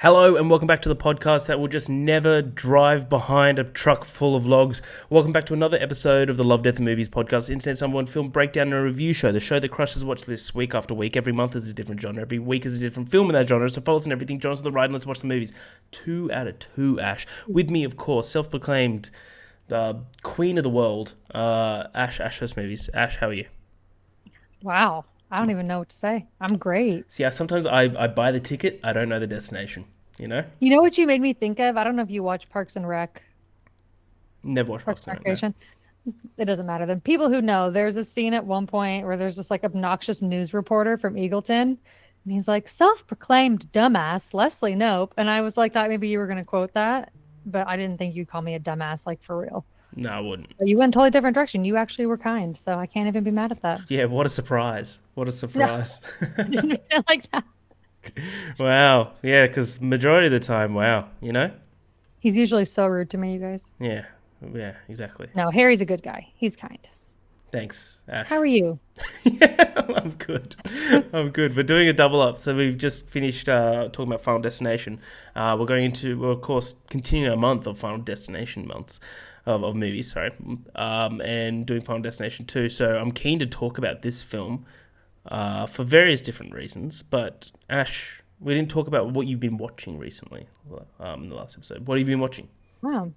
Hello and welcome back to the podcast that will just never drive behind a truck full of logs. Welcome back to another episode of the Love, Death and Movies podcast, Internet's #1 film breakdown and review show, the show that crushes watch lists week after week. Every month is a different genre, every week is a different film in that genre, so follow us in everything. Join us on the ride and let's watch the movies. 2 out of 2, Ash. With me, of course, self-proclaimed queen of the world, Ash First Movies. Ash, how are you? Wow. I don't even know what to say. I'm great. See, sometimes I buy the ticket, I don't know the destination, you know? You know what you made me think of? I don't know if you watch Parks and Rec, Never watched Parks and Boston, no. Recreation. It doesn't matter. Then people who know, there's a scene at one point where there's this like obnoxious news reporter from Eagleton, and he's like, self-proclaimed dumbass, Leslie Knope. And I was like, thought maybe you were going to quote that, but I didn't think you'd call me a dumbass, like for real. No, I wouldn't. But you went a totally different direction. You actually were kind, so I can't even be mad at that. Yeah, what a surprise. What a No, surprise. I didn't feel like that. Wow. Yeah, because majority of the time, wow, you know? He's usually so rude to me, you guys. Yeah, yeah, exactly. No, Harry's a good guy. He's kind. Thanks, Ash. How are you? Yeah, I'm good. I'm good. We're doing a double up. So we've just finished talking about Final Destination. We're of course, continuing our month of Final Destination months. Of movies, sorry, and doing Final Destination 2. So I'm keen to talk about this film for various different reasons. But Ash, we didn't talk about what you've been watching recently in the last episode. What have you been watching? Wow.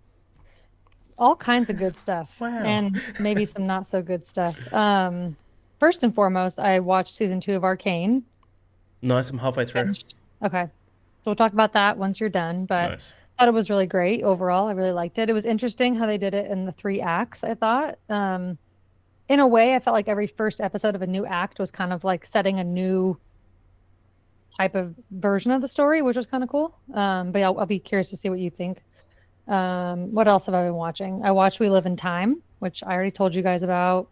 All kinds of good stuff Wow. and maybe some not so good stuff. First and foremost, I watched season 2 of Arcane. Nice, I'm halfway through. Finished. Okay. So we'll talk about that once you're done, but Nice. I thought it was really great overall. I really liked it. It was interesting how they did it in the 3 acts, I thought. In a way, I felt like every first episode of a new act was kind of like setting a new type of version of the story, which was kind of cool. But yeah, I'll be curious to see what you think. What else have I been watching? I watched We Live in Time, which I already told you guys about.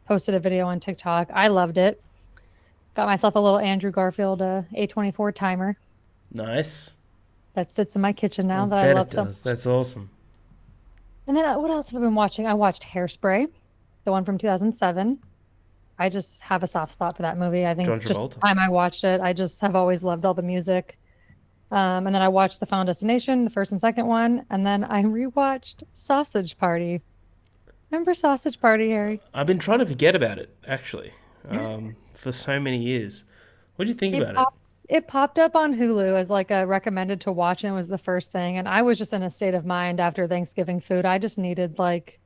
Posted a video on TikTok. I loved it. Got myself a little Andrew Garfield A24 timer Nice. that sits in my kitchen I now that I bet it love so does. much. That's awesome. And then what else have I been watching? I watched Hairspray, the one from 2007. I just have a soft spot for that movie. I John think just the Travolta. time I watched it, I just have always loved all the music. And then I watched The Final Destination, the first and second one, and then I rewatched Sausage Party. Remember Sausage Party, Harry? I've been trying to forget about it, actually, for so many years. What do you think It about it? popped it popped up on Hulu as like a recommended to watch, and it was the first thing. And I was just in a state of mind after Thanksgiving food. I just needed like,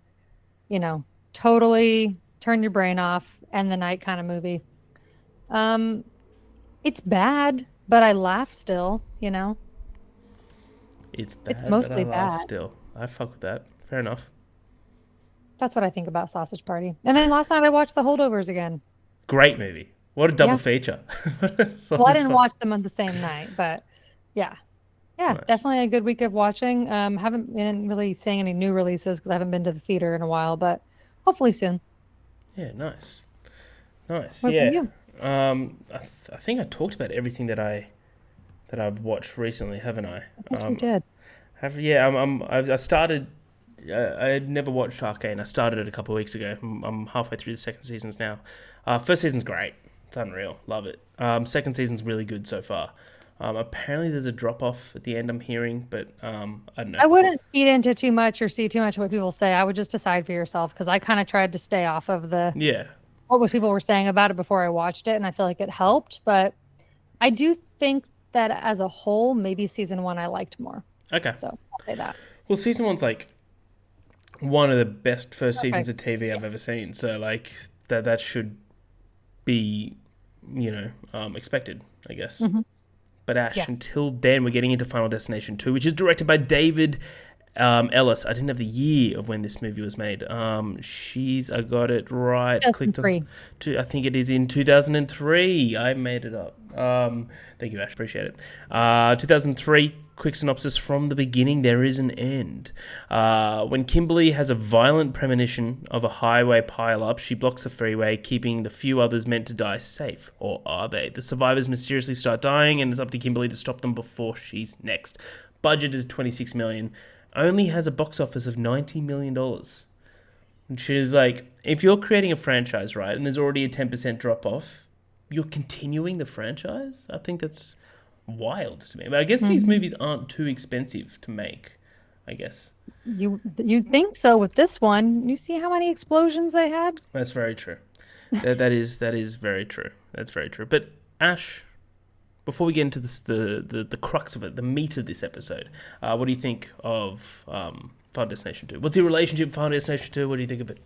you know, totally turn your brain off, end the night kind of movie. Um, it's bad, but I laugh still, you know. It's It's bad, but I mostly laugh bad. still. I fuck with that. Fair enough. That's what I think about Sausage Party. And then last night I watched The Holdovers again. Great movie. What a double Yeah. feature. Well, I Sausage didn't Party. watch them on the same night, but yeah. Yeah, Nice. definitely a good week of watching. Haven't been really seeing any new releases because I haven't been to the theater in a while, but hopefully soon. Yeah, nice. Nice. What about Yeah. you? I think I talked about everything that I've watched recently, haven't I? I think you did. I started. I had never watched Arcane. I started it a couple of weeks ago. I'm halfway through the second seasons now. First season's great. It's unreal. Love it. Second season's really good so far. Apparently there's a drop off at the end. I'm hearing, but I don't know. I wouldn't feed into too much or see too much of what people say. I would just decide for yourself because I kind of tried to stay off of the Yeah. what people were saying about it before I watched it, and I feel like it helped. But I do think that as a whole, maybe season 1 I liked more. Okay. So I'll say that. Well, season one's like one of the best first seasons Perfect. of TV Yeah. I've ever seen. So like that should be, expected, I guess. Hmm. But Ash, Yeah. until then, we're getting into Final Destination 2, which is directed by David Ellis. I didn't have the year of when this movie was made. I got it right. Clicked on 2003. I think it is in 2003. I made it up. Thank you, Ash. Appreciate it. 2003. Quick synopsis from the beginning. There is an end. When Kimberly has a violent premonition of a highway pileup, she blocks the freeway, keeping the few others meant to die safe. Or are they? The survivors mysteriously start dying, and it's up to Kimberly to stop them before she's next. Budget is $26 million. Only has a box office of $90 million. Which is like, if you're creating a franchise, right, and there's already a 10% drop off, you're continuing the franchise? I think that's wild to me. But I guess these movies aren't too expensive to make, I guess. You'd think so with this one. You see how many explosions they had? That's very true. That is very true. That's very true. But Ash, before we get into this, the crux of it, the meat of this episode, what do you think of Final Destination 2? What's your relationship with Final Destination 2? What do you think of it?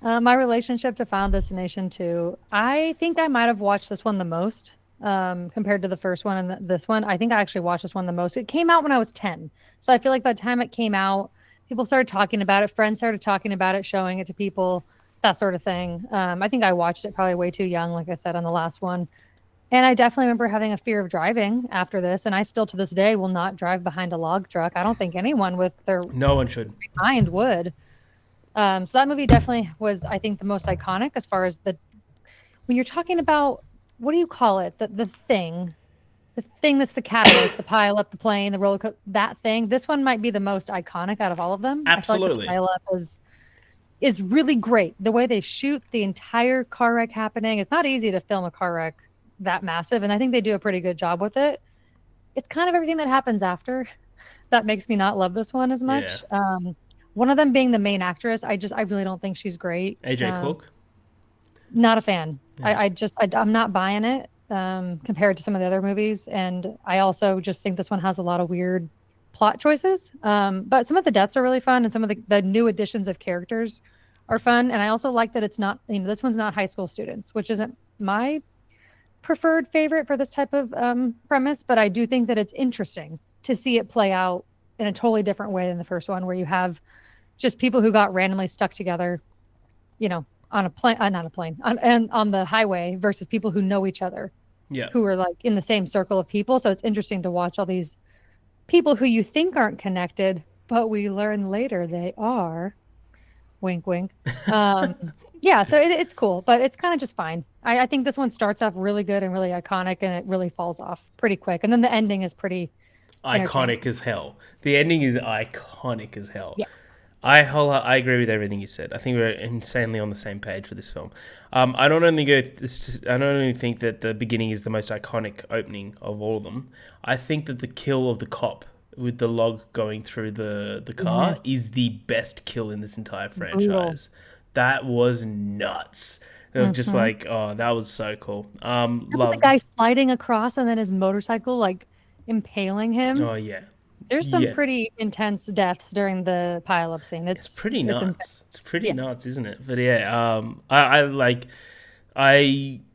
My relationship to Final Destination 2, I think I might have watched this one the most compared to the first one and this one. I think I actually watched this one the most. It came out when I was 10. So I feel like by the time it came out, people started talking about it. Friends started talking about it, showing it to people, that sort of thing. I think I watched it probably way too young, like I said on the last one. And I definitely remember having a fear of driving after this. And I still to this day will not drive behind a log truck. I don't think anyone with their No one should. mind would. So that movie definitely was, I think, the most iconic as far as when you're talking about, what do you call it? The thing that's the catalyst, the pile up, the plane, the roller coaster, that thing. This one might be the most iconic out of all of them. Absolutely. I feel like the pile up is really great. The way they shoot the entire car wreck happening. It's not easy to film a car wreck that massive, and I think they do a pretty good job with it. It's kind of everything that happens after that makes me not love this one as much. Yeah. One of them being the main actress, I really don't think she's great. AJ Cook? Not a fan. Yeah. I'm not buying it compared to some of the other movies, and I also just think this one has a lot of weird plot choices. But some of the deaths are really fun, and some of the new additions of characters are fun. And I also like that it's not, this one's not high school students, which isn't my preferred favorite for this type of premise, but I do think that it's interesting to see it play out in a totally different way than the first one, where you have just people who got randomly stuck together, on a plane, not a plane, on the highway versus people who know each other, who are like in the same circle of people. So it's interesting to watch all these people who you think aren't connected, but we learn later they are. Wink, wink. Yeah, so it's cool, but it's kind of just fine. I think this one starts off really good and really iconic, and it really falls off pretty quick. And then the ending is pretty iconic as hell. The ending is iconic as hell. Yeah. I agree with everything you said. I think we're insanely on the same page for this film. I don't only think that the beginning is the most iconic opening of all of them. I think that the kill of the cop with the log going through the car is the best kill in this entire franchise. Brutal. That was nuts. It was just like, oh, that was so cool. The guy sliding across and then his motorcycle like impaling him. Oh yeah. There's some pretty intense deaths during the pile-up scene. It's pretty nuts. It's pretty nuts, isn't it? But yeah,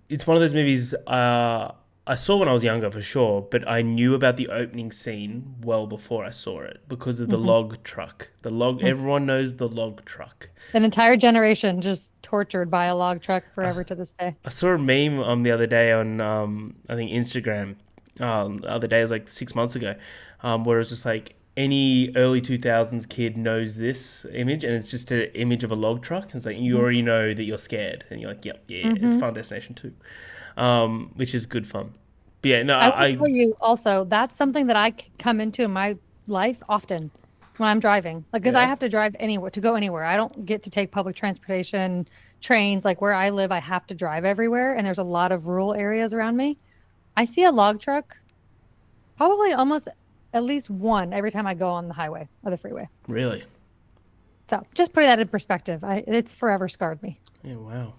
it's one of those movies I saw when I was younger for sure, but I knew about the opening scene well before I saw it because of the log truck. Everyone knows the log truck. An entire generation just tortured by a log truck forever to this day. I saw a meme the other day on I think Instagram. The other day, it was like 6 months ago, where it's just like any early 2000s kid knows this image, and it's just an image of a log truck. It's like you already know that you're scared, and you're like, yep, yeah, it's Final Destination 2, which is good fun. But yeah, no, I will tell you also, that's something that I come into in my life often when I'm driving, like because I have to drive anywhere to go anywhere. I don't get to take public transportation, trains. Like where I live, I have to drive everywhere, and there's a lot of rural areas around me. I see a log truck probably almost at least one every time I go on the highway or the freeway. Really? So just putting that in perspective, it's forever scarred me. Yeah, wow.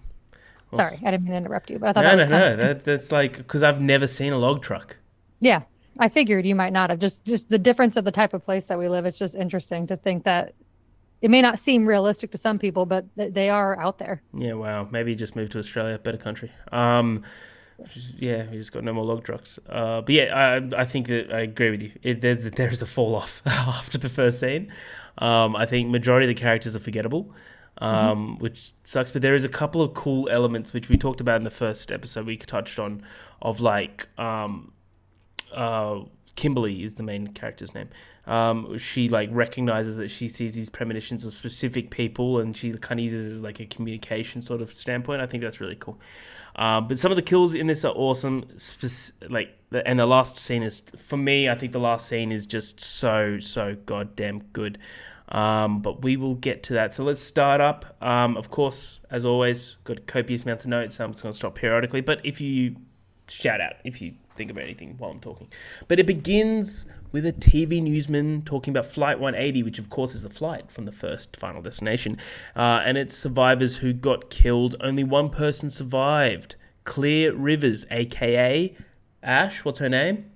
Well, sorry, I didn't mean to interrupt you, but I thought that was that's like, because I've never seen a log truck. Yeah, I figured you might not have. Just the difference of the type of place that we live. It's just interesting to think that it may not seem realistic to some people, but they are out there. Yeah, wow. Maybe just move to Australia, better country. Yeah, we just got no more log trucks. But yeah, I think that I agree with you. There's a fall off after the first scene. I think majority of the characters are forgettable, which sucks. But there is a couple of cool elements which we talked about in the first episode we touched on, of like Kimberly is the main character's name. She like recognizes that she sees these premonitions of specific people, and she kind of uses it as like a communication sort of standpoint. I think that's really cool. But some of the kills in this are awesome. And the last scene is, for me, I think the last scene is just so goddamn good. But we will get to that. So let's start up. Of course, as always, got copious amounts of notes. So I'm just going to stop periodically. But if you shout out if you think of anything while I'm talking. But it begins with a TV newsman talking about Flight 180, which of course is the flight from the first Final Destination, and its survivors who got killed. Only one person survived. Clear Rivers, aka Ash. What's her name?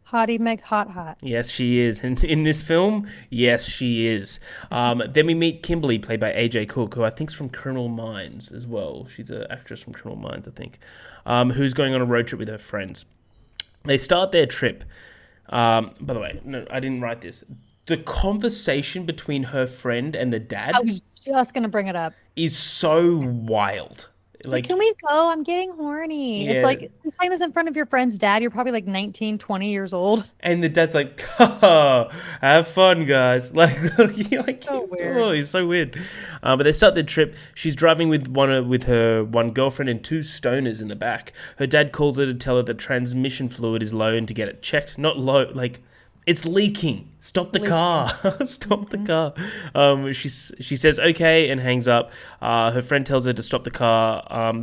Hottie Meg Hot Hot. Yes, she is. And in this film, yes, she is. Then we meet Kimberly, played by AJ Cook, who I think is from Criminal Minds as well. She's an actress from Criminal Minds, I think, who's going on a road trip with her friends. They start their trip. By the way, no, I didn't write this. The conversation between her friend and the dad I was just gonna bring it up. is so wild. It's like, can we go? I'm getting horny. Yeah. It's like, you're saying this in front of your friend's dad. You're probably like 19, 20 years old. And the dad's like, have fun, guys. Like, you're like, So weird. Oh, he's so weird. But they start their trip. She's driving with her one girlfriend and two stoners in the back. Her dad calls her to tell her that transmission fluid is low and to get it checked. Not low, like, it's leaking. Stop the car. Stop the car. She says okay and hangs up. Her friend tells her to stop the car,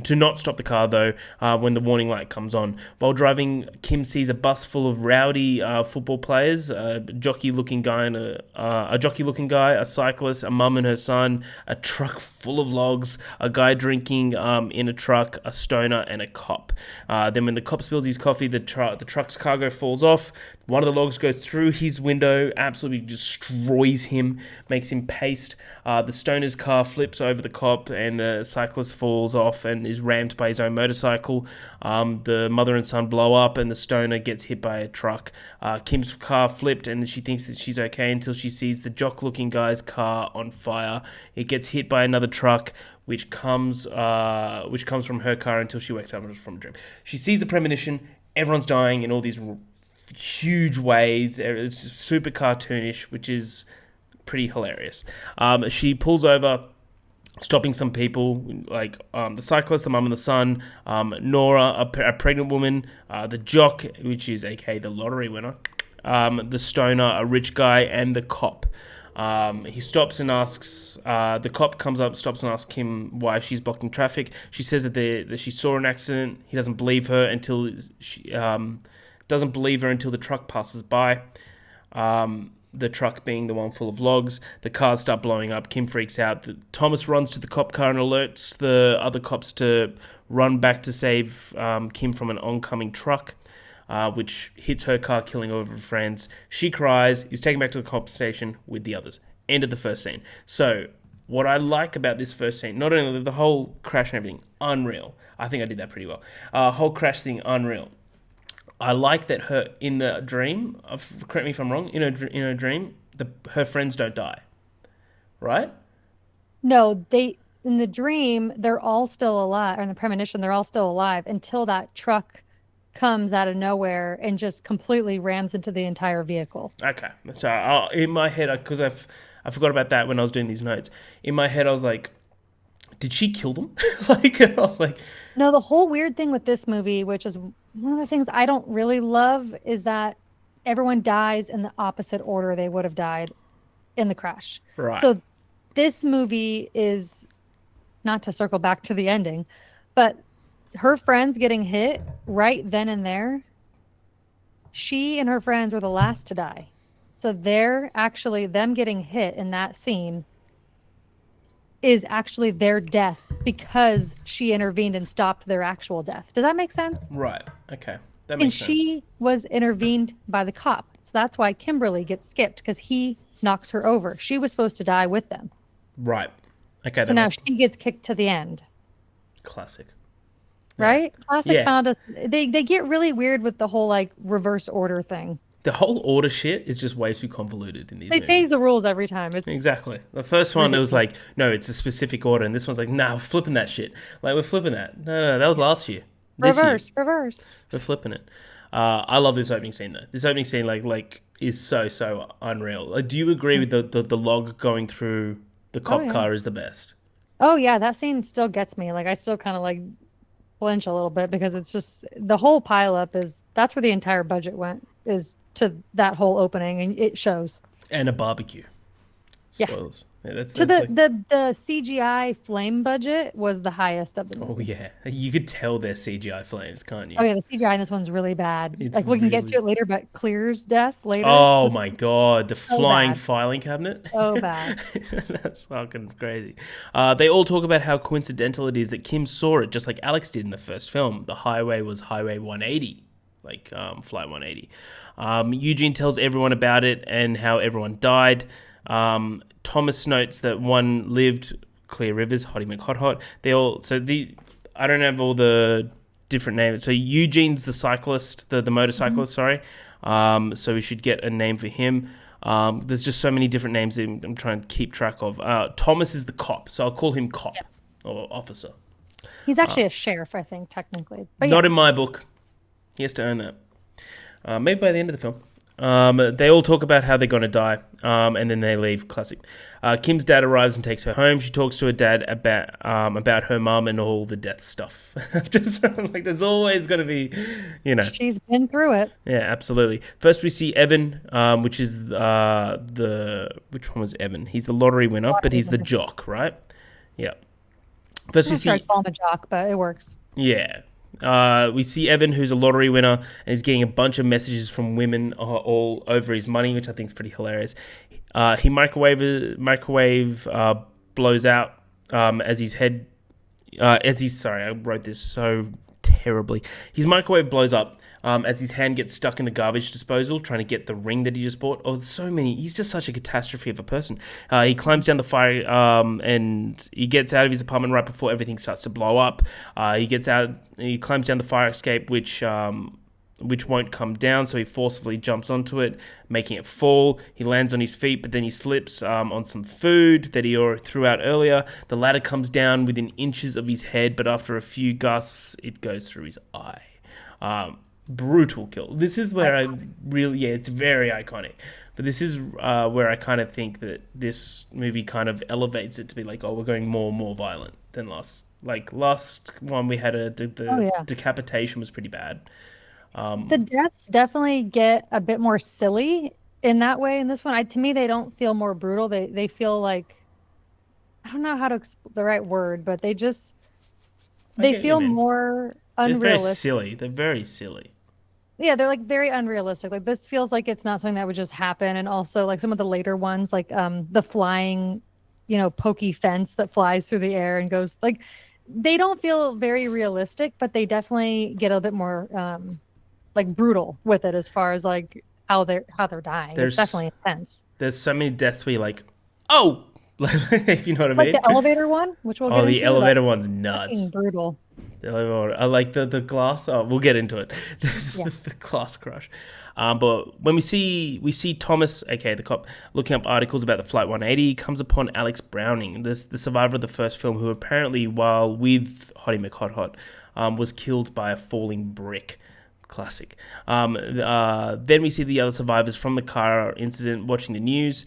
to not stop the car though, when the warning light comes on. While driving, Kim sees a bus full of rowdy football players, a jockey-looking guy, a cyclist, a mum and her son, a truck full of logs, a guy drinking in a truck, a stoner, and a cop. Then when the cop spills his coffee, the truck's cargo falls off. One of the logs goes through his window, absolutely destroys him, makes him paste. The stoner's car flips over the cop, and the cyclist falls off and is rammed by his own motorcycle. The mother and son blow up, and the stoner gets hit by a truck. Kim's car flipped, and she thinks that she's okay until she sees the jock-looking guy's car on fire. It gets hit by another truck, which comes from her car until she wakes up from a dream. She sees the premonition. Everyone's dying in all these huge ways. It's super cartoonish, which is pretty hilarious. She pulls over, stopping some people, like the cyclist, the mum and the son, Nora, a pregnant woman, the jock, which is aka the lottery winner, the stoner, a rich guy, and the cop. He stops and asks, the cop comes up, stops and asks Kim why she's blocking traffic. She says that she saw an accident. He doesn't believe her until the truck passes by. The truck being the one full of logs. The cars start blowing up. Kim freaks out. Thomas runs to the cop car and alerts the other cops to run back to save Kim from an oncoming truck, which hits her car, killing all of her friends. She cries, is taken back to the cop station with the others. End of the first scene. So, what I like about this first scene, not only the whole crash and everything, unreal. I think I did that pretty well. Whole crash thing, unreal. I like that her in the dream. Correct me if I'm wrong. In her dream, her friends don't die, right? No, in the dream, they're all still alive, or in the premonition, they're all still alive until that truck comes out of nowhere and just completely rams into the entire vehicle. Okay, so in my head, because I forgot about that when I was doing these notes. In my head, I was like, did she kill them? I was like, no. The whole weird thing with this movie, which is one of the things I don't really love, is that everyone dies in the opposite order they would have died in the crash. Right. So this movie is, not to circle back to the ending, but her friends getting hit right then and there. She and her friends were the last to die. So them getting hit in that scene is actually their death because she intervened and stopped their actual death. Does that make sense? Right. Okay. That makes sense. And she was intervened by the cop. So that's why Kimberly gets skipped, because he knocks her over. She was supposed to die with them. Right. Okay. So now she gets kicked to the end. Classic. Right? Classic Yeah. found us. They get really weird with the whole like reverse order thing. The whole order shit is just way too convoluted in these They movies. change the rules every time. It's Exactly. The first one, it was like, no, it's a specific order. And this one's like, nah, we're flipping that shit. Like, we're flipping that. No, that was last year. This year, reverse. we're flipping it. I love this opening scene, though. This opening scene, like is so unreal. Like, do you agree with the log going through the cop car is the best? Oh, yeah. That scene still gets me. Like, I still kind of like flinch a little bit, because it's just the whole pileup that's where the entire budget went, is to that whole opening, and it shows. And a barbecue. Spoilers. Yeah, So that's like, the CGI flame budget was the highest of the oh movie. yeah, you could tell they're CGI flames, can't Oh you? yeah, the CGI in this one's really bad. It's Like we can get to really. it later, but Clear's death later Oh was my god, the so flying bad. filing cabinet. So bad. That's fucking crazy. They all talk about how coincidental it is that Kim saw it just like Alex did in the first film. The highway was Highway 180, like Flight 180. Eugene tells everyone about it and how everyone died. Thomas notes that one lived Clear Rivers, Hottie McHot Hot. They all I don't have all the different names. So Eugene's the cyclist, the Mhm. motorcyclist. Sorry. So we should get a name for him. There's just so many different names that I'm trying to keep track of. Thomas is the cop, so I'll call him cop Yes. or officer. He's actually a sheriff, I think, technically. But Not yeah. in my book. He has to earn that. Maybe by the end of the film. They all talk about how they're going to die, and then they leave. Classic. Kim's dad arrives and takes her home. She talks to her dad about her mum and all the death stuff. Just like there's always going to be, you know. She's been through it. Yeah, absolutely. First, we see Evan, which is which one was Evan? He's the lottery winner, but Lottery he's the winner. jock, right? Yeah. First, I'm we not sure I'd see call him a jock, but it works. yeah. We see Evan, who's a lottery winner, and he's getting a bunch of messages from women all over his money, which I think is pretty hilarious. He microwave blows out as his head as he's sorry, I wrote this so terribly. His microwave blows up as his hand gets stuck in the garbage disposal trying to get the ring that he just bought. Oh, so many. He's just such a catastrophe of a person. He climbs down the fire and he gets out of his apartment right before everything starts to blow up. He gets out. He climbs down the fire escape, which won't come down, so he forcefully jumps onto it, making it fall. He lands on his feet, but then he slips on some food that he threw out earlier. The ladder comes down within inches of his head, but after a few gasps, it goes through his eye. Brutal kill. This is where I really, yeah, it's very iconic. But this is where I kind of think that this movie kind of elevates it to be like, oh, we're going more and more violent than last. Like last one, we had Oh the yeah. decapitation was pretty bad. The deaths definitely get a bit more silly in that way in this one. To me, they don't feel more brutal. They feel like I don't know how to the right word, but I they get you, feel man. more They're very unrealistic. silly. They're very silly. Yeah, they're like very unrealistic. Like this feels like it's not something that would just happen. And also like some of the later ones, like the flying, pokey fence that flies through the air and goes like they don't feel very realistic, but they definitely get a bit more like brutal with it as far as like how they're dying. It's There's definitely intense. there's so many deaths where you're like, oh, if you know what I Like mean. the elevator one, which we'll Oh, get the into, that's elevator one's fucking nuts. brutal. The elevator, I like the glass. Oh, we'll get into it. Yeah. The glass crush. But when we see Thomas, aka the cop, looking up articles about the Flight 180, he comes upon Alex Browning, the survivor of the first film, who apparently, while with Hottie McHot Hot, was killed by a falling brick. Classic. Then we see the other survivors from the car incident watching the news.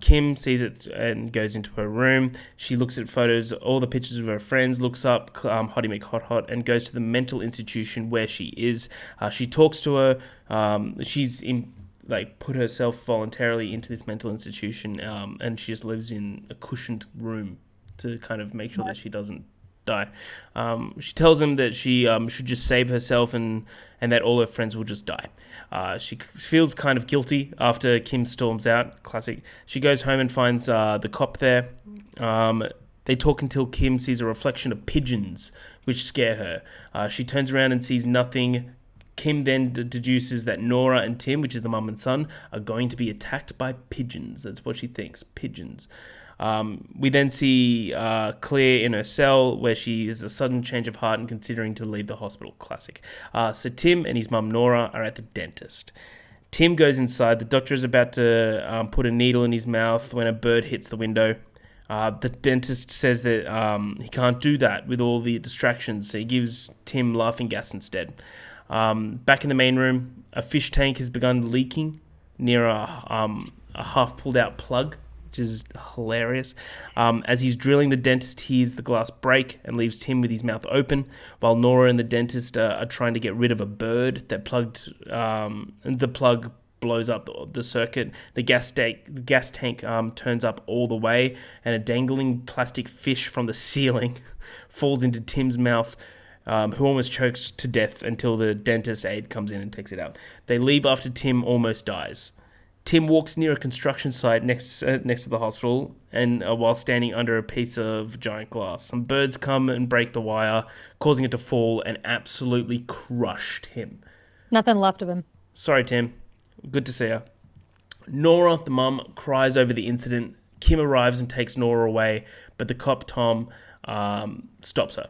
Kim sees it and goes into her room. She looks at photos, all the pictures of her friends, looks up Hottie McHot Hot, and goes to the mental institution where she is. She talks to her. She's in put herself voluntarily into this mental institution, and she just lives in a cushioned room to kind of make sure that Smart. she doesn't die. She tells him that she should just save herself and that all her friends will just die. She feels kind of guilty after Kim storms out. Classic. She goes home and finds the cop there. They talk until Kim sees a reflection of pigeons, which scare her. She turns around and sees nothing. Kim then deduces that Nora and Tim, which is the mum and son, are going to be attacked by pigeons. That's what she thinks. Pigeons. We then see Claire in her cell where she has a sudden change of heart and considering to leave the hospital. Classic. So Tim and his mum Nora are at the dentist. Tim goes inside. The doctor is about to put a needle in his mouth when a bird hits the window. The dentist says that he can't do that with all the distractions, so he gives Tim laughing gas instead. Back in the main room, a fish tank has begun leaking near a half pulled out plug, which is hilarious. As he's drilling, the dentist hears the glass break and leaves Tim with his mouth open, while Nora and the dentist are trying to get rid of a bird that the plug blows up the circuit. The gas tank turns up all the way, and a dangling plastic fish from the ceiling falls into Tim's mouth, who almost chokes to death until the dentist aide comes in and takes it out. They leave after Tim almost dies. Tim walks near a construction site next to the hospital, and while standing under a piece of giant glass, some birds come and break the wire, causing it to fall and absolutely crush Tim. Nothing left of him. Sorry, Tim. Good to see you. Nora, the mum, cries over the incident. Kim arrives and takes Nora away, but the cop Tom stops her.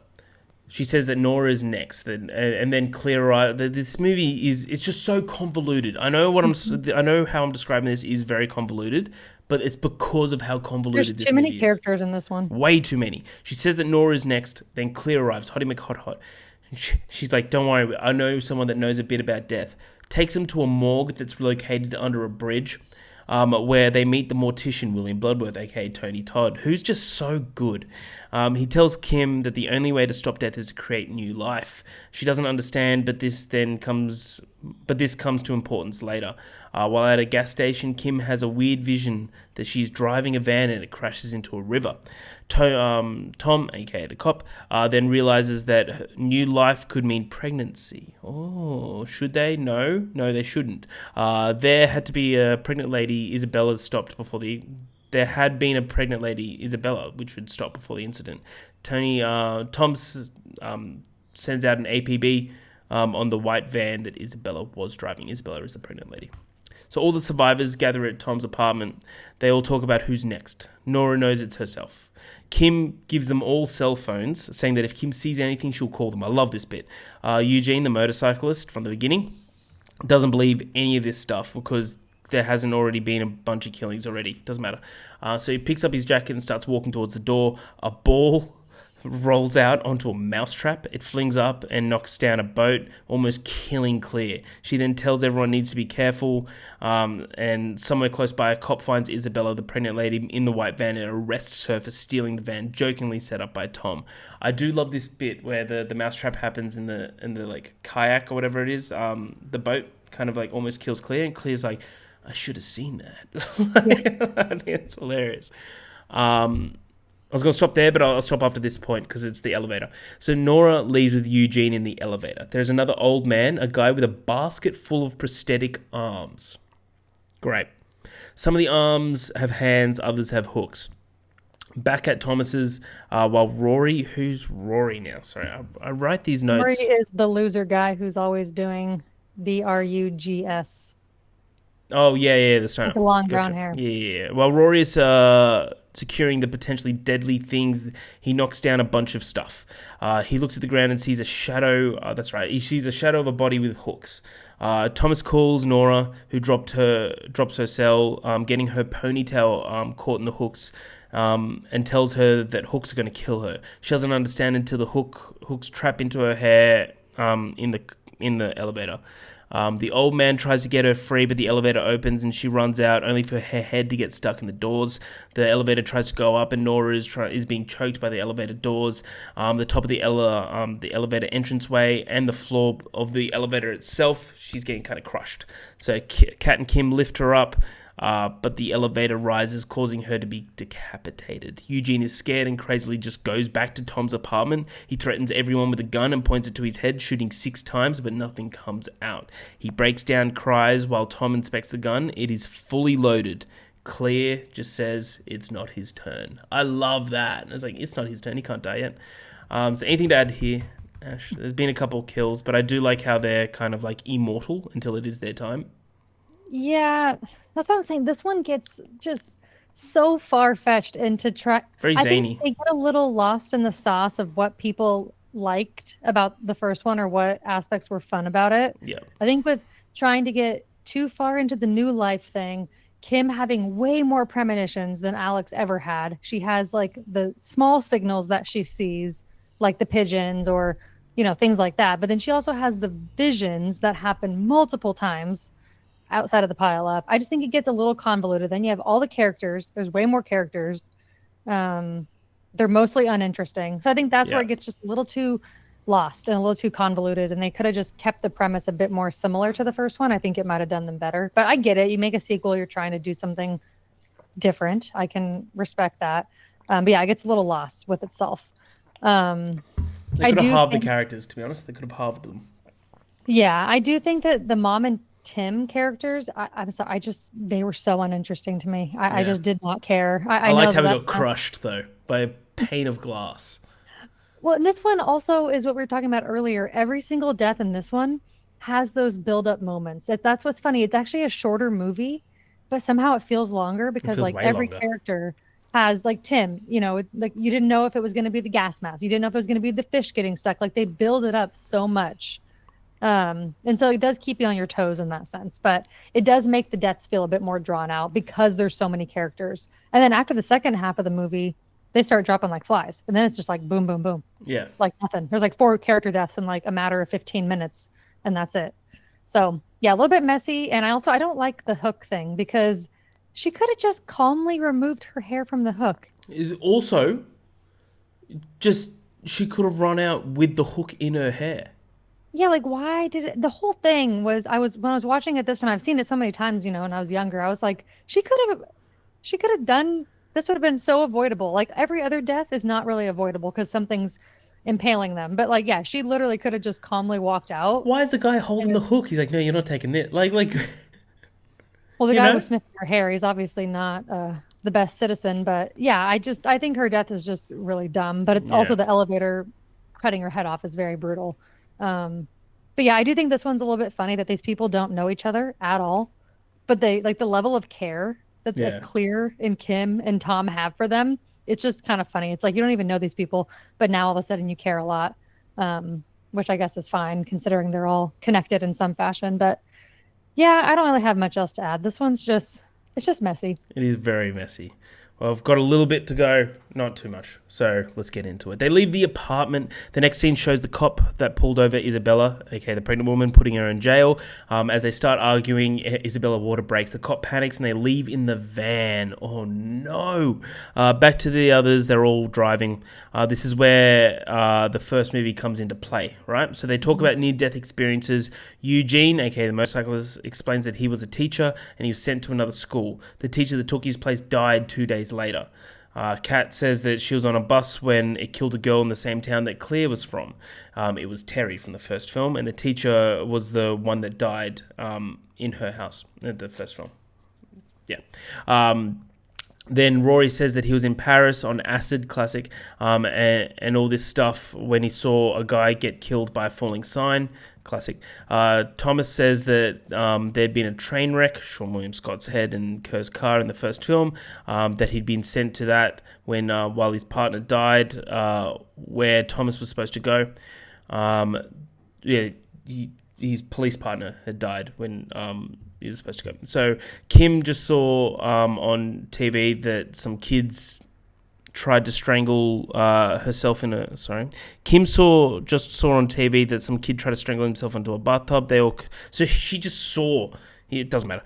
She says that Nora is next, and then clear. This movie is just so convoluted. I know I know how I'm describing this is very convoluted, but it's because of how convoluted There's too many characters in this one. Way too many. She says that Nora is next, then Clear arrives. Hottie McHot. She's like, "Don't worry, I know someone that knows a bit about death." Takes him to a morgue that's located under a bridge, where they meet the mortician, William Bloodworth, aka Tony Todd, who's just so good. He tells Kim that the only way to stop death is to create new life. She doesn't understand, but this comes to importance later. While at a gas station, Kim has a weird vision that she's driving a van and it crashes into a river. Tom, aka the cop, then realizes that new life could mean pregnancy. Oh, should they? No, they shouldn't. There had to be a pregnant lady. Isabella stopped before the. There had been a pregnant lady, Isabella, which would stop before the incident. Tom sends out an APB on the white van that Isabella was driving. Isabella is the pregnant lady. So all the survivors gather at Tom's apartment. They all talk about who's next. Nora knows it's herself. Kim gives them all cell phones, saying that if Kim sees anything, she'll call them. I love this bit. Eugene, the motorcyclist from the beginning, doesn't believe any of this stuff because there hasn't already been a bunch of killings already. Doesn't matter. So he picks up his jacket and starts walking towards the door. A ball rolls out onto a mousetrap. It flings up and knocks down a boat, almost killing Clear. She then tells everyone needs to be careful. And somewhere close by, a cop finds Isabella, the pregnant lady, in the white van and arrests her for stealing the van, jokingly set up by Tom. I do love this bit where the mousetrap happens in the like kayak or whatever it is. The boat kind of like almost kills Clear, and Clear's like, I should have seen that. I think it's hilarious. I was going to stop there, but I'll stop after this point because it's the elevator. So Nora leaves with Eugene in the elevator. There's another old man, a guy with a basket full of prosthetic arms. Great. Some of the arms have hands, others have hooks. Back at Thomas's, while Rory, who's Rory now? Sorry, I write these notes. Rory is the loser guy who's always doing drugs. Oh, yeah, the stoner. With the long brown hair. Yeah. While Rory is securing the potentially deadly things, he knocks down a bunch of stuff. He looks at the ground and sees a shadow. That's right. He sees a shadow of a body with hooks. Thomas calls Nora, who drops her cell, getting her ponytail caught in the hooks, and tells her that hooks are going to kill her. She doesn't understand until the hooks trap into her hair in the elevator. The old man tries to get her free, but the elevator opens and she runs out, only for her head to get stuck in the doors. The elevator tries to go up, and Nora is being choked by the elevator doors. The top of the elevator entranceway and the floor of the elevator itself, she's getting kind of crushed. So Kat and Kim lift her up, but the elevator rises, causing her to be decapitated. Eugene is scared and crazily just goes back to Tom's apartment. He threatens everyone with a gun and points it to his head, shooting 6 times, but nothing comes out. He breaks down, cries while Tom inspects the gun. It is fully loaded. Clear just says it's not his turn. I love that. It's like, it's not his turn. He can't die yet. So anything to add here, Ash? There's been a couple kills, but I do like how they're kind of like immortal until it is their time. Yeah, that's what I'm saying. This one gets just so far-fetched into very zany. I think they get a little lost in the sauce of what people liked about the first one or what aspects were fun about it. Yeah. I think with trying to get too far into the new life thing, Kim having way more premonitions than Alex ever had. She has like the small signals that she sees, like the pigeons or, things like that. But then she also has the visions that happen multiple times outside of the pile up. I just think it gets a little convoluted. Then you have all the characters. There's way more characters. They're mostly uninteresting. So I think that's where it gets just a little too lost and a little too convoluted, and they could have just kept the premise a bit more similar to the first one. I think it might have done them better. But I get it. You make a sequel, you're trying to do something different. I can respect that. But yeah, it gets a little lost with itself. They I could have do halved the think, characters, to be honest. They could have halved them. yeah, I do think that the mom and Tim characters, I'm sorry, they were so uninteresting to me. I Yeah. just did not care. I I know liked how that we that's got not, crushed, though, by a pane of glass. well, and this one also is what we were talking about earlier. Every single death in this one has those build up moments. That's what's funny. It's actually a shorter movie, but somehow it feels longer It because feels like way every longer. character has like Tim, like you didn't know if it was going to be the gas mask. You didn't know if it was going to be the fish getting stuck. Like they build it up so much. And so it does keep you on your toes in that sense, but it does make the deaths feel a bit more drawn out because there's so many characters. And then after the second half of the movie, they start dropping like flies. And then it's just like boom, boom, boom, Yeah. like nothing. There's like 4 character deaths in like a matter of 15 minutes, and that's it. So yeah, a little bit messy. And I don't like the hook thing because she could have just calmly removed her hair from the hook. Also, just she could have run out with the hook in her hair. Yeah, like why did it, the whole thing was when I was watching it this time, I've seen it so many times, when I was younger. I was like, she could have done this would have been so avoidable. Like every other death is not really avoidable because something's impaling them. But like, yeah, she literally could have just calmly walked out. Why is the guy holding And the hook? He's like, no, you're not taking it. Like, well, the you guy know? was sniffing her hair. He's obviously not the best citizen. But yeah, I think her death is just really dumb. But it's also Yeah. the elevator cutting her head off is very brutal. Um, but yeah, I do think this one's a little bit funny that these people don't know each other at all, but they like the level of care that Yeah. Clear and Kim and Tom have for them. It's just kind of funny. It's like you don't even know these people, but now all of a sudden you care a lot, which I guess is fine considering they're all connected in some fashion. But yeah, I don't really have much else to add. This one's it's just messy. It is very messy. Well, I've got a little bit to go, not too much. So let's get into it. They leave the apartment. The next scene shows the cop that pulled over Isabella, aka the pregnant woman, putting her in jail. As they start arguing, Isabella water breaks. The cop panics and they leave in the van. Oh no! Back to the others. They're all driving. This is where the first movie comes into play, right? So they talk about near-death experiences. Eugene, aka the motorcyclist, explains that he was a teacher and he was sent to another school. The teacher that took his place died 2 days later. Kat says that she was on a bus when it killed a girl in the same town that Claire was from. It was Terry from the first film, and the teacher was the one that died in her house in the first film. Yeah. Then Rory says that he was in Paris on acid, classic, and all this stuff when he saw a guy get killed by a falling sign, classic. Thomas says that there'd been a train wreck, Sean William Scott's head and Kerr's car in the first film, that he'd been sent to that when while his partner died, where Thomas was supposed to go. His police partner had died when he was supposed to go. So Kim just saw on TV that some kids tried to strangle herself in a... Sorry. Kim just saw on TV that some kid tried to strangle himself into a bathtub. So she just saw... It doesn't matter.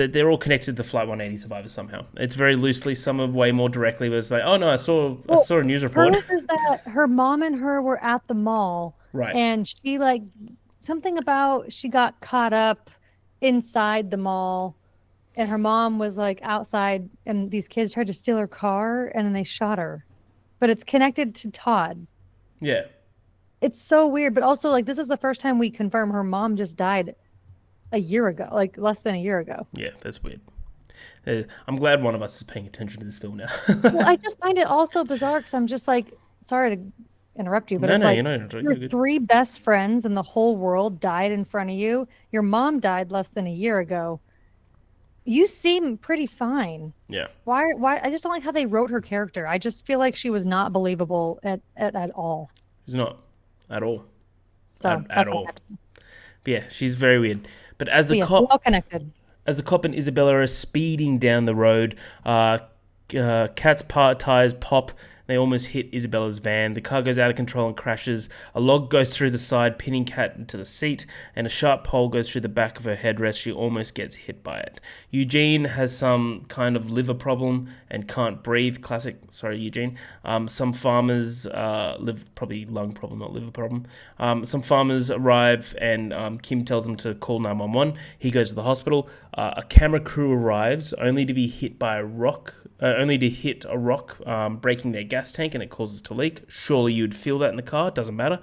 They're all connected to the Flight 180 survivors somehow. It's very loosely. Some are way more directly. But it's like, oh no, I saw a news report. Hers is that her mom and her were at the mall, Right. and she like something about she got caught up inside the mall, and her mom was like outside, and these kids tried to steal her car, and then they shot her. But it's connected to Todd. Yeah. It's so weird, but also like this is the first time we confirm her mom just died a year ago, like less than a year ago. Yeah, that's weird. I'm glad one of us is paying attention to this film now. Well, I just find it also bizarre because I'm just like, sorry to interrupt you, but it's like your good. 3 best friends in the whole world died in front of you. Your mom died less than a year ago. You seem pretty fine. Yeah. Why? I just don't like how they wrote her character. I just feel like she was not believable at all. She's not at all. So at all. But yeah, she's very weird. But as the cop, all connected. As the cop and Isabella are speeding down the road, Kat's tires pop. They almost hit Isabella's van. The car goes out of control and crashes. A log goes through the side, pinning Kat into the seat, and a sharp pole goes through the back of her headrest. She almost gets hit by it. Eugene has some kind of liver problem and can't breathe. Classic. Sorry, Eugene. Some farmers probably lung problem, not liver problem. Some farmers arrive, and Kim tells them to call 911. He goes to the hospital. A camera crew arrives, only to be hit by a rock. Only to hit a rock, breaking their gas tank, and it causes to leak. Surely you'd feel that in the car. Doesn't matter.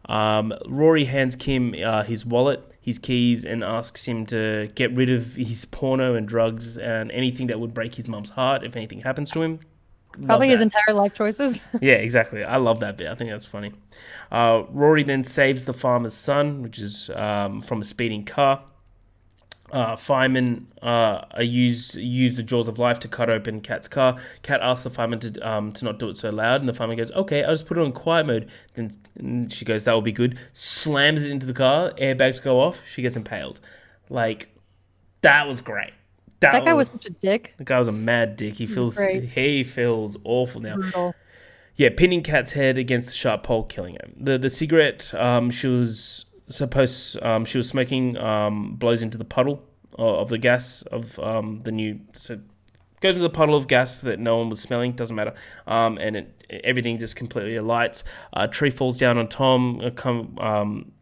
Rory hands Kim his wallet, his keys, and asks him to get rid of his porno and drugs and anything that would break his mum's heart if anything happens to him. Probably his entire life choices. Yeah, exactly. I love that bit. I think that's funny. Rory then saves the farmer's son, which is from a speeding car. Firemen use the jaws of life to cut open Kat's car. Kat asks the fireman to not do it so loud, and the fireman goes, "Okay, I'll just put it on quiet mode." Then she goes, "That will be good." Slams it into the car. Airbags go off. She gets impaled. Like, that was great. That guy was such a dick. The guy was a mad dick. He feels awful now. Brutal. Yeah, pinning Kat's head against the sharp pole, killing her. The cigarette she was smoking blows into the puddle of the gas of the new. So goes into the puddle of gas that no one was smelling. Doesn't matter. And everything just completely alights. A tree falls down on Tom.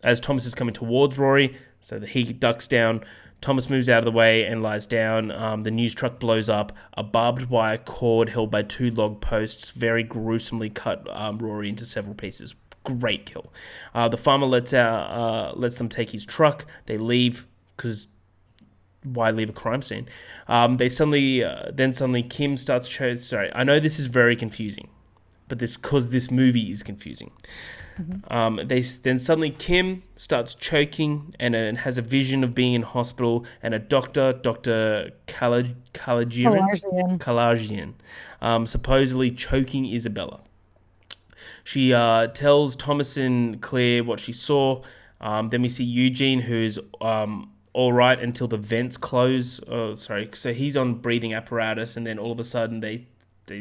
As Thomas is coming towards Rory, so that he ducks down. Thomas moves out of the way and lies down. The news truck blows up. A barbed wire cord held by 2 log posts very gruesomely cut Rory into several pieces. Great kill. The farmer lets them take his truck. They leave because why leave a crime scene? Suddenly Kim starts. Sorry, I know this is very confusing, but this movie is confusing. Mm-hmm. Suddenly Kim starts choking and has a vision of being in hospital, and a Dr. Kalarjian, supposedly choking Isabella. She tells Thomas and Claire what she saw. Then we see Eugene, who's all right until the vents close. So he's on breathing apparatus, and then all of a sudden they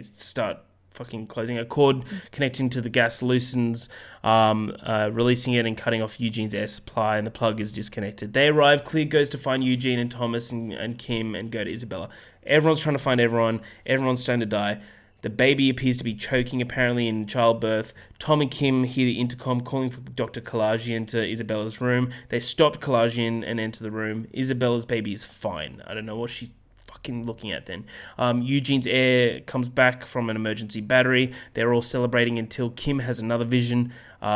start fucking closing. A cord connecting to the gas loosens, releasing it and cutting off Eugene's air supply, and the plug is disconnected. They arrive. Claire goes to find Eugene and Thomas and Kim and go to Isabella. Everyone's trying to find everyone. Everyone's starting to die. The baby appears to be choking, apparently in childbirth. Tom and Kim hear the intercom calling for Dr. Kalarjian to Isabella's room. They stop Kalarjian and enter the room. Isabella's baby is fine. I don't know what she's fucking looking at then. Eugene's air comes back from an emergency battery. They're all celebrating until Kim has another vision.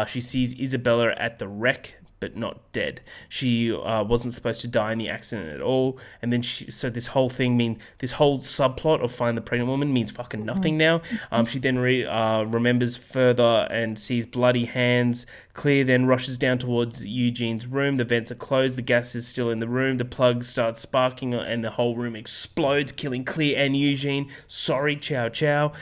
She sees Isabella at the wreck, but not dead. She wasn't supposed to die in the accident at all. And then this whole subplot of find the pregnant woman means fucking nothing now. She then remembers further and sees bloody hands. Claire then rushes down towards Eugene's room. The vents are closed. The gas is still in the room. The plug starts sparking and the whole room explodes, killing Claire and Eugene. Sorry, ciao, ciao.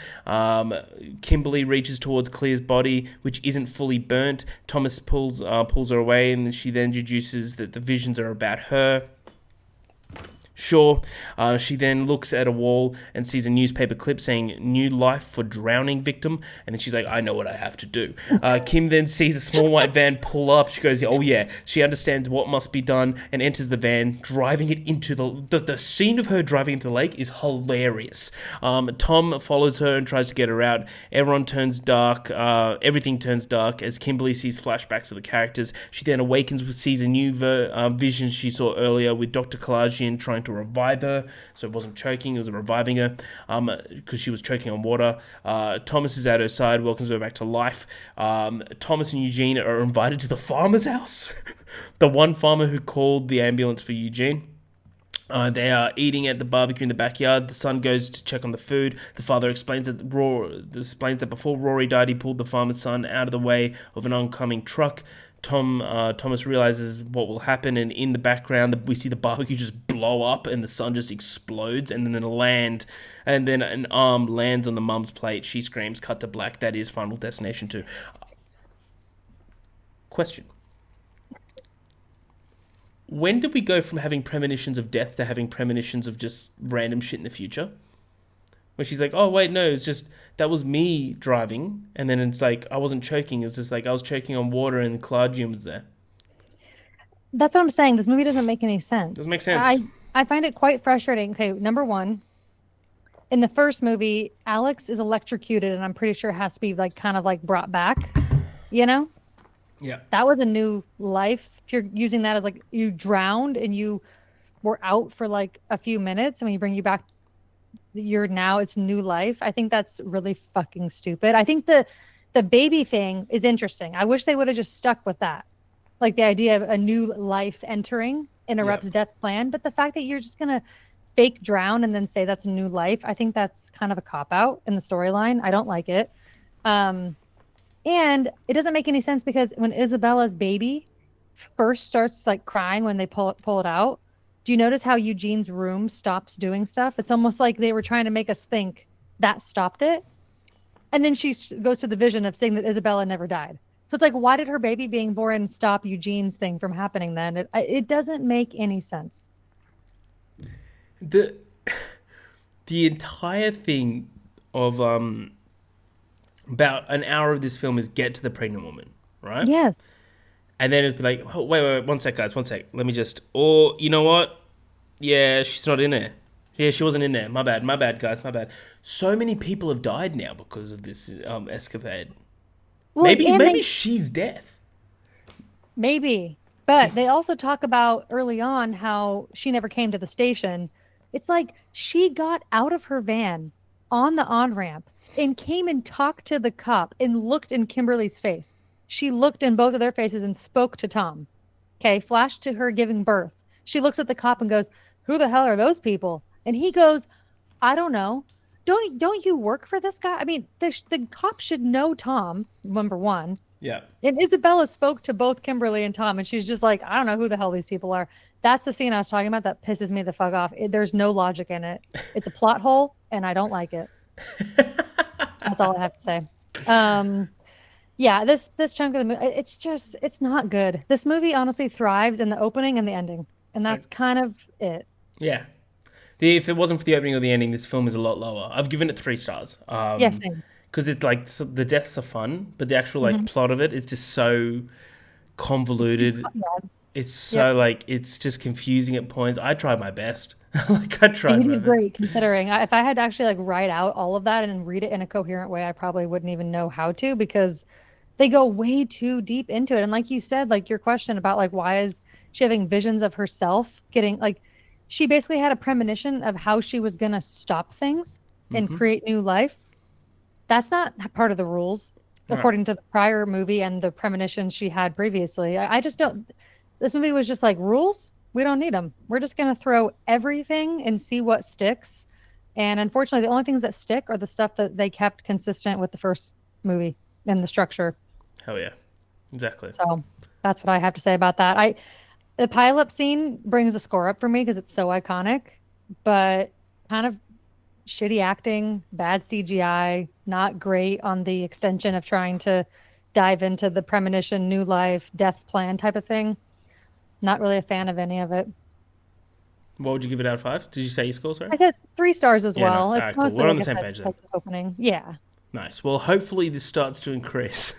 Kimberly reaches towards Claire's body, which isn't fully burnt. Thomas pulls her away, and she then deduces that the visions are about her. Sure. She then looks at a wall and sees a newspaper clip saying "New life for drowning victim," and then she's like, "I know what I have to do." Kim then sees a small white van pull up. She goes, "Oh yeah." She understands what must be done and enters the van, driving it into the scene of her driving into the lake is hilarious. Tom follows her and tries to get her out. Everyone turns dark. Everything turns dark as Kimberly sees flashbacks of the characters. She then awakens, sees a new vision she saw earlier with Dr. Kalarjian trying to revive her, so it wasn't choking, it was reviving her, because she was choking on water. Thomas is at her side, welcomes her back to life. Thomas and Eugene are invited to the farmer's house. The one farmer who called the ambulance for Eugene. They are eating at the barbecue in the backyard. The son goes to check on the food. The father explains that before Rory died, he pulled the farmer's son out of the way of an oncoming truck. Thomas realizes what will happen, and in the background we see the barbecue just blow up and the sun just explodes, and then an arm lands on the mum's plate. She screams, cut to black. That is Final Destination 2. Question: when did we go from having premonitions of death to having premonitions of just random shit in the future? Where she's like, oh wait, no, it's just that was me driving, and then it's like I wasn't choking. It was just like I was choking on water, and Claudium was there. That's what I'm saying. This movie doesn't make any Doesn't sense. make sense. I find it quite frustrating. Okay, number one, in the first movie, Alex is electrocuted, and I'm pretty sure it has to be like kind of like brought back. You know, Yeah. that was a new life. If you're using that as like you drowned and you were out for like a few minutes, and when you bring you back, you're now it's new life. I think that's really fucking stupid. I think the baby thing is interesting. I wish they would have just stuck with that. Like the idea of a new life entering Yeah. interrupts death plan, but the fact that you're just gonna fake drown and then say that's a new life, I think that's kind of a cop out in the storyline. I don't like it. Um, and it doesn't make any sense because when Isabella's baby first starts like crying when they pull it out, do you notice how Eugene's room stops doing stuff? It's almost like they were trying to make us think that stopped it. And then she goes to the vision of saying that Isabella never died. So it's like, why did her baby being born stop Eugene's thing from happening then? It doesn't make any sense. The the entire thing of about an hour of this film is get to the pregnant woman, right? Yes. And then it'd be like, oh, wait, one sec, guys, one sec. Let me just. Or you know what? Yeah, she's not in there. Yeah, she wasn't in there. My bad, guys, my bad. So many people have died now because of this escapade. Well, Maybe she's death. maybe. But they also talk about early on how she never came to the station. It's like she got out of her van on the on-ramp and came and talked to the cop and looked in Kimberly's face. She looked in both of their faces and spoke to Tom. Okay, flashed to her giving birth. She looks at the cop and goes, "Who the hell are those people?" And he goes, "I don't know. Don't you work for this guy?" I mean, the cop should know Tom, number one. Yeah. And Isabella spoke to both Kimberly and Tom, and she's just like, "I don't know who the hell these people are." That's the scene I was talking about that pisses me the fuck off. There's no logic in it. It's a plot hole, and I don't like it. That's all I have to say. Yeah, this chunk of the movie, it's not good. This movie honestly thrives in the opening and the ending, and that's kind of it. Yeah. If it wasn't for the opening or the ending, this film is a lot lower. I've given it 3 stars. Yes, same. Because it's like the deaths are fun, but the actual like Mhm. plot of it is just so convoluted. Yeah. It's so like it's just confusing at points. I tried my best. Like I tried You my did best. great considering. If I had to actually like write out all of that and read it in a coherent way, I probably wouldn't even know how to because they go way too deep into it. And like you said, like your question about like why is she having visions of herself getting like she basically had a premonition of how she was gonna stop things and create new life. That's not part of the rules, Right. according to the prior movie and the premonitions she had previously. I just don't. This movie was just like rules. We don't need them. We're just gonna throw everything and see what sticks. And unfortunately, the only things that stick are the stuff that they kept consistent with the first movie and the structure. Hell yeah. Exactly. So that's what I have to say about that. The pileup scene brings the score up for me because it's so iconic, but kind of shitty acting, bad CGI, not great on the extension of trying to dive into the premonition, new life, death's plan type of thing. Not really a fan of any of it. What would you give it out of 5? Did you say your score, sorry? I said 3 stars as Yeah, well. nice. It's Alright, cool. mostly We're on like the I same said, page then. like the opening. Yeah. Nice. Well, hopefully this starts to increase.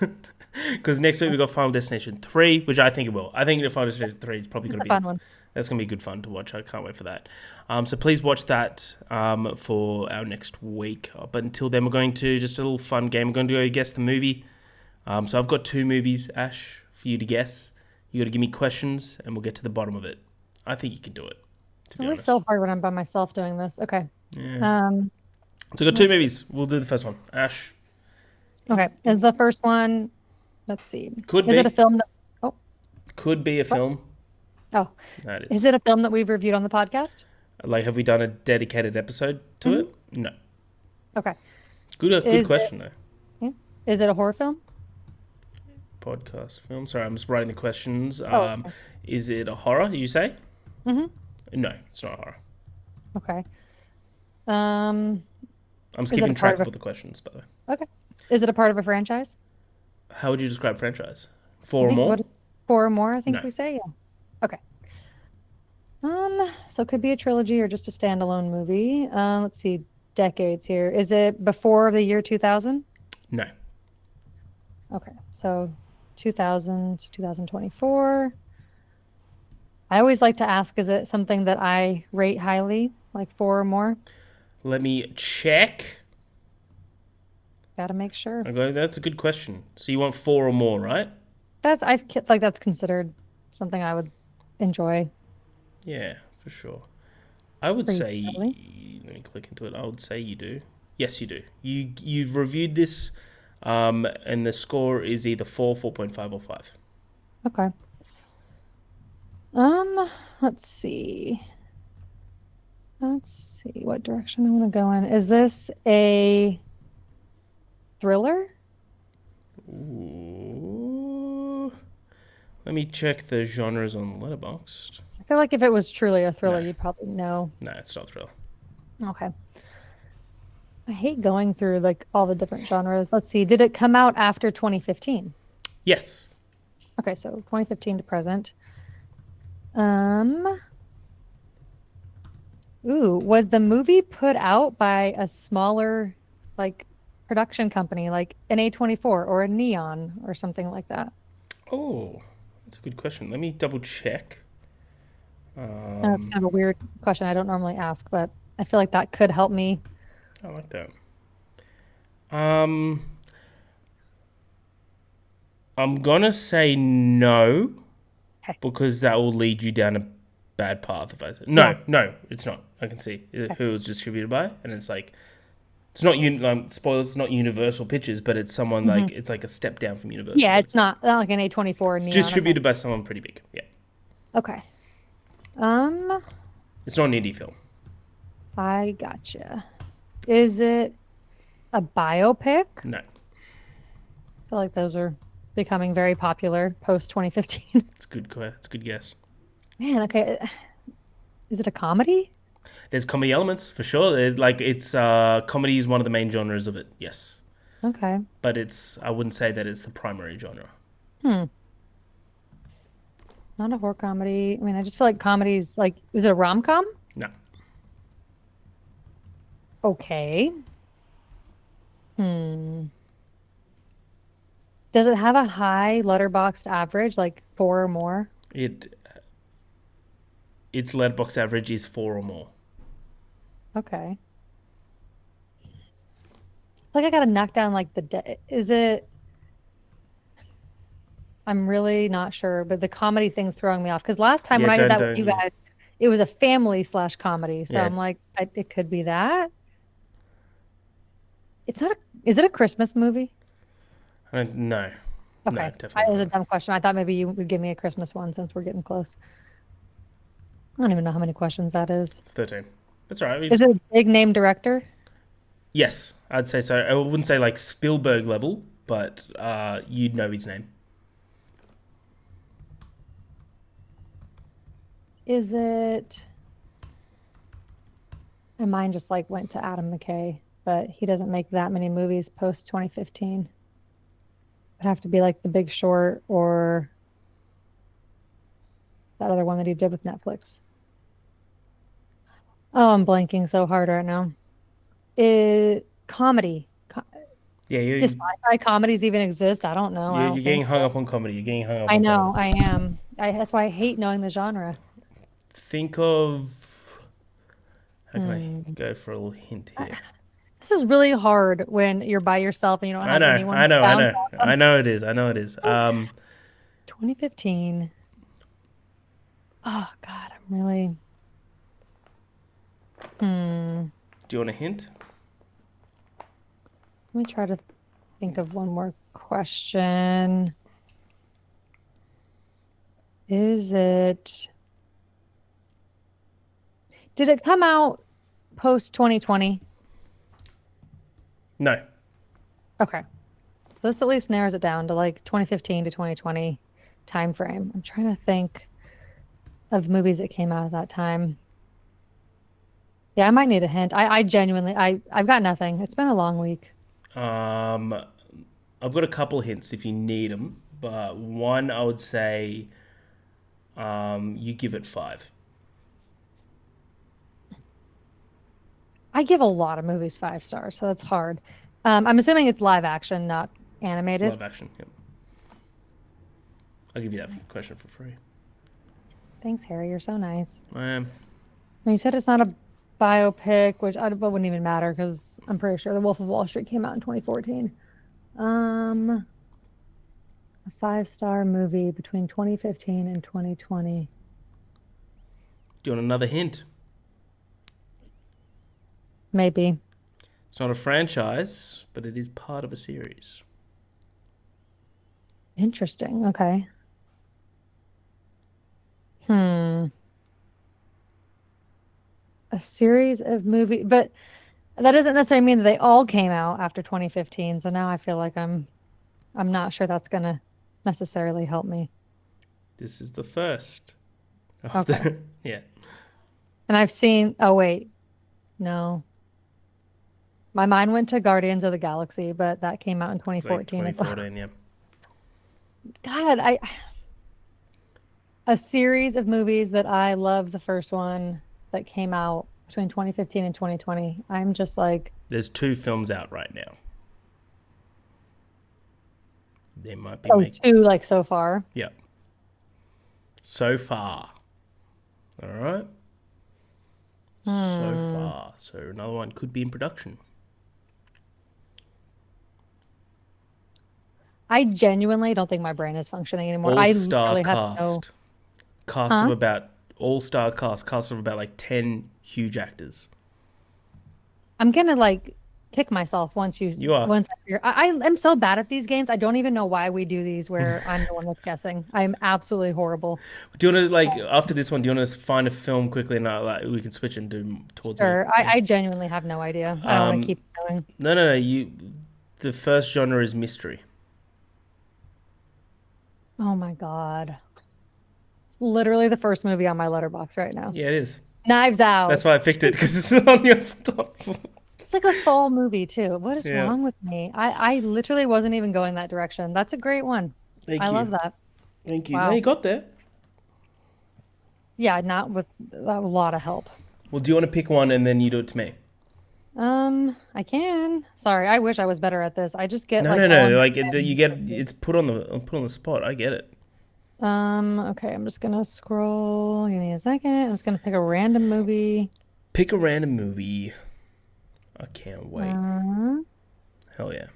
Because next week we got Final Destination 3, which I think it will. I think the Final Destination 3 is probably It's going a to fun be one. that's going to be good fun to watch. I can't wait for that. So please watch that for our next week. But until then, we're going to just a little fun game. We're going to go guess the movie. So I've got 2 movies, Ash, for you to guess. You got to give me questions, and we'll get to the bottom of it. I think you can do it. It's always so hard when I'm by myself doing this. Okay. Yeah. Um, So we've got 2 movies. We'll do the first one. Ash. okay. Is the first one, let's see. Could Is be. it a film that, oh, Could be a film. oh, No, it is. is it a film that we've reviewed on the podcast? Like, have we done a dedicated episode to it? No. Okay. Good Is question, though. Yeah. Is it a horror film? Podcast film. Sorry, I'm just writing the questions. Okay. Is it a horror, you say? Mm-hmm. No, it's not a horror. Okay. I'm Is it keeping a track part of of the questions, by the way. Okay. Is it a part of a franchise? How would you describe franchise? I 4 or think more? what 4 or more, I think No. we say, yeah. Okay. So it could be a trilogy or just a standalone movie. Let's see. decades here. Is it before the year 2000? No. Okay, so 2000 to 2024. I always like to ask, is it something that I rate highly, like four or more? Let me check. Gotta make sure. Okay, that's a good question. So you want 4 or more, right? Like that's considered something I would enjoy Yeah, for sure. I would pretty say, thoroughly. let me click into it. I would say you do. Yes, you do. You've reviewed this, and the score is either 4, 4.5, or 5. Okay. Um, let's see. Let's see what direction I want to go in. Is this a thriller? Ooh. Let me check the genres on Letterboxd. I feel like if it was truly a thriller, No, you'd probably know. no, it's not thriller. Okay. I hate going through like all the different genres. Let's see. Did it come out after 2015? Yes. Okay, so 2015 to present. Um, was the movie put out by a smaller like production company like an A24 or a Neon or something like that? Oh, that's a good question. Let me double check. I know it's Um, kind of a weird question I don't normally ask, but I feel like that could help me. I like that. Um, I'm gonna say no Okay. because that will lead you down a bad path. If I say Yeah. no, it's not. I can see Okay. who it was distributed by, and it's like it's not spoilers. It's not Universal Pictures, but it's someone Hmm. like it's like a step down from Universal. Yeah, But it's not like an A24 or it's Neon. Okay. distributed by someone pretty big. Yeah, Okay. Um, it's not an indie film. I gotcha. Is it a biopic? I No, feel like those are becoming very popular post 2015. it's good. It's a good guess. Man, okay. Is it a comedy? There's comedy elements for sure. It's comedy is one of the main genres of it. Yes, Okay. but it's I wouldn't say that it's the primary genre. Hmm. Not a horror comedy. I mean, I just feel like comedies like, is it a rom-com? No, Okay. Hmm. Does it have a high letterboxed average, like four or more? it its letterbox average is 4 or more. Okay. Like I gotta knock down like is it? I'm really not sure, but the comedy thing's throwing me off. Because last time Yeah, when I did that with don't you yeah. guys, it was a family slash comedy. So Yeah, I'm like, it could be that. It's not a, is it a Christmas movie? no, no, Okay. It definitely was a not. dumb question. I thought maybe you would give me a Christmas one since we're getting close. I don't even know how many questions that is. 13. That's all right. Is it a big name director? Yes, I'd say so. I wouldn't say like Spielberg level, but you'd know his name. Is it? And mine just like went to Adam McKay, but he doesn't make that many movies post 2015. It'd have to be like The Big Short or that other one that he did with Netflix. Oh, I'm blanking so hard right now. Comedy. Yeah, Does sci-fi comedies even exist? I don't know. I you're don't think getting hung so. up on comedy. You're getting hung up I on comedy. know, I am. That's why I hate knowing the genre. Think of how can I Hmm. go for a little hint here? This is really hard when you're by yourself and you don't I have know, anyone I to know, I bounce know, off of. I know it is. I know it is. 2015. Oh God, I'm really. Hmm. Do you want a hint? Let me try to think of one more question. Is it? Did it come out post 2020? No. Okay. So this at least narrows it down to like 2015 to 2020 time frame. I'm trying to think of movies that came out at that time. Yeah, I might need a hint. I genuinely, I've got nothing. It's been a long week. Um, I've got a couple hints if you need them, but one I would say, you give it 5. I give a lot of movies 5 stars, so that's hard. I'm assuming it's live action, not animated. Live action. Yep. I'll give you that question for free. Thanks, Harry. You're so nice. I am. You said it's not a biopic, which I wouldn't even matter because I'm pretty sure The Wolf of Wall Street came out in 2014. A 5-star movie between 2015 and 2020. Do you want another hint? Maybe. It's not a franchise, but it is part of a series. Interesting. Okay. A series of movie, but that doesn't necessarily mean that they all came out after 2015. So now I feel like I'm not sure that's gonna necessarily help me. This is the first. Okay. Yeah. And I've seen, oh wait, no. My mind went to Guardians of the Galaxy, but that came out in Like 2014. 2014, yeah. God, a series of movies that I love the first one that came out between 2015 and 2020. I'm just like, There's 2 films out right now. They might be oh, 2 like so far. Yeah. So far. All right. So far. So another one could be in production. I genuinely don't think my brain is functioning anymore. I All-star literally have no. cast. Cast Huh? of about all-star cast of about like 10 huge actors. I'm gonna like kick myself once You are. once I figure. I am so bad at these games. I don't even know why we do these where I'm the one that's guessing. I'm absolutely horrible. Do you want to like after this one? Do you want to find a film quickly and like we can switch and do towards me? Sure. I genuinely have no idea. I don't want to keep going. No. The first genre is mystery. Oh my God. It's literally the first movie on my letterbox right now. Yeah, it is. Knives Out. That's why I picked it because it's on your top. It's like a fall movie too. What is Yeah. wrong with me? I literally wasn't even going that direction. That's a great one. Thank I you. love that. Thank you. Wow. No, you got there. Yeah, not with a lot of help. Well, do you want to pick one and then you do it to me? I can. Sorry, I wish I was better at this. I just get No, like no, all no. in Like my head. you get it's put on the spot. I get it. Okay, I'm just gonna scroll. Give me a second. I'm just gonna pick a random movie. Pick a random movie. I can't wait. Hell yeah.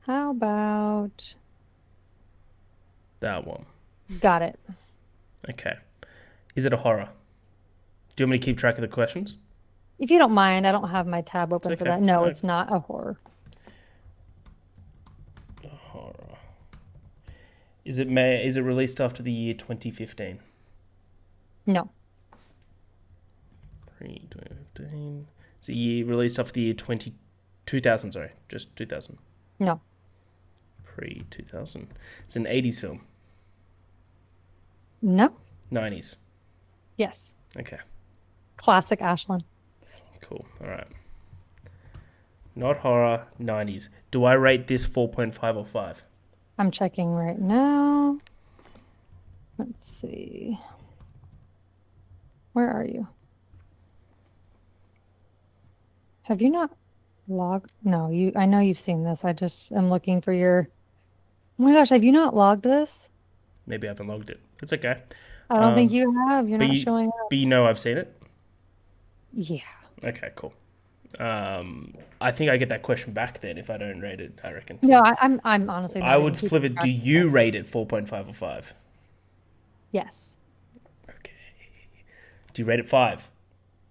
How about That one. got it? Okay. Is it a horror? Do you want me to keep track of the questions? If you don't mind, I don't have my tab open for okay. that. No, No. it's not a horror. Horror. Is it released after the year 2015? No, Pre-2015. It's a year released after the year 2000, sorry. Just 2000. no, Pre-2000. It's an 80s film. no. 90s. Yes, Okay. classic Ashland. Cool. All right. Not horror, 90s. Do I rate this 4.5 or 5? I'm checking right now. Let's see. Where are you? Have you not logged? No, I know you've seen this. I just am looking for your. Oh my gosh, have you not logged this? Maybe I haven't logged it. It's okay. I don't think you have. You're but not you- showing up. But you know I've seen it? Yeah. Okay, cool. I think I get that question back then if I don't rate it, I reckon. No, I'm honestly. Not I even would keeping flip it. track Do of you rate it 4.5 or 5? Yes. Okay. Do you rate it 5?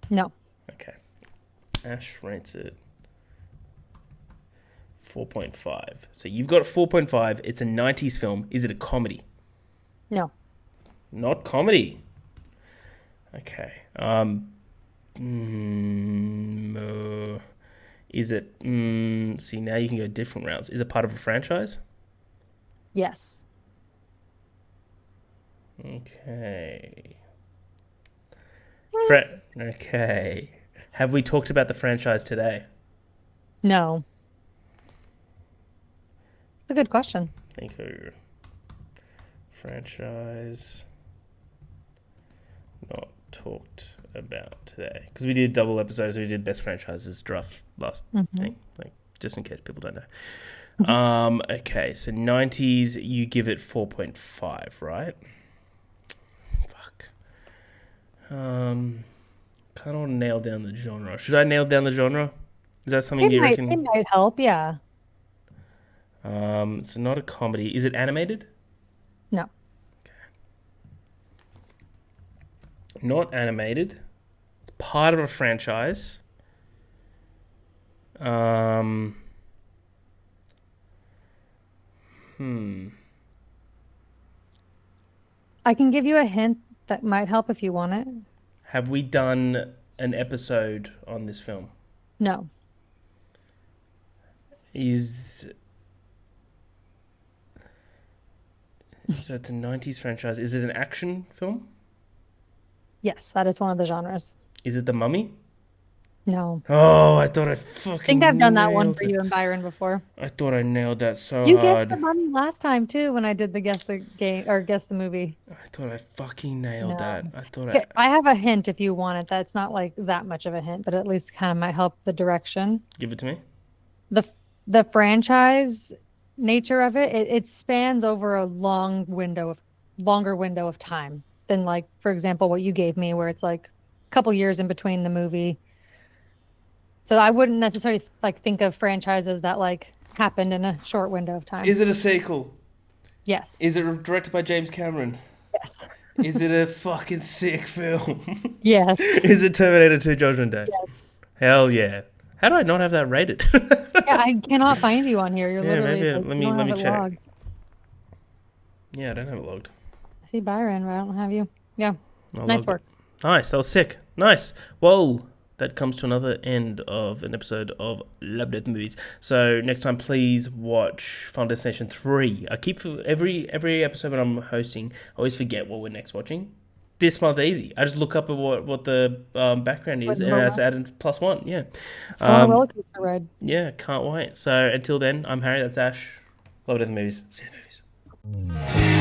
No. Okay. Ash rates it 4.5. So you've got 4.5. It's a 90s film. Is it a comedy? No. Not comedy. Okay. Is it... see, now you can go different routes. Is it part of a franchise? Yes. Okay. Okay. Have we talked about the franchise today? No. It's a good question. Thank you. Franchise not talked about today because we did double episodes. We did best franchises draft last thing, like just in case people don't know. Okay, so 90s, you give it 4.5, right? Fuck. Kind of want to nail down the genre. Should I nail down the genre? Is that something you reckon? It might help, yeah. So not a comedy. Is it animated? No. Not animated. It's part of a franchise. I can give you a hint that might help if you want it. Have we done an episode on this film? No. So it's a 90s franchise. Is it an action film? Yes, that is one of the genres. Is it The Mummy? No. Oh, I thought I fucking I think I've done that one nailed for it. you and Byron before. I thought I nailed that so You guessed hard. the mummy last time too when I did the guess the game or guess the movie. I thought I fucking nailed No. that. I thought Okay, I have a hint if you want it. That's not like that much of a hint, but at least kind of might help the direction. Give it to me. The franchise nature of it spans over a longer window of time than, like, for example, what you gave me, where it's like a couple years in between the movie. So I wouldn't necessarily like think of franchises that like happened in a short window of time. Is it a sequel? Yes. Is it directed by James Cameron? Yes. Is it a fucking sick film? Yes. Is it Terminator 2 Judgment Day? Yes. Hell yeah. How do I not have that rated? Yeah, I cannot find you on here. You're Yeah, literally maybe like, let you don't me have it check. logged. Yeah, I don't have it logged. I see Byron, but I don't have you. Yeah. I'll Nice log work. it. Nice, that was sick. Nice. Well, that comes to another end of an episode of Love Death Movies. So next time, please watch Final Destination 3. I keep every episode when I'm hosting, I always forget what we're next watching. This month, easy. I just look up at what the background is, and that's added +1. Yeah. It's going on a roller coaster ride. Yeah, can't wait. So until then, I'm Harry. That's Ash. Love Death Movies. See you in the movies.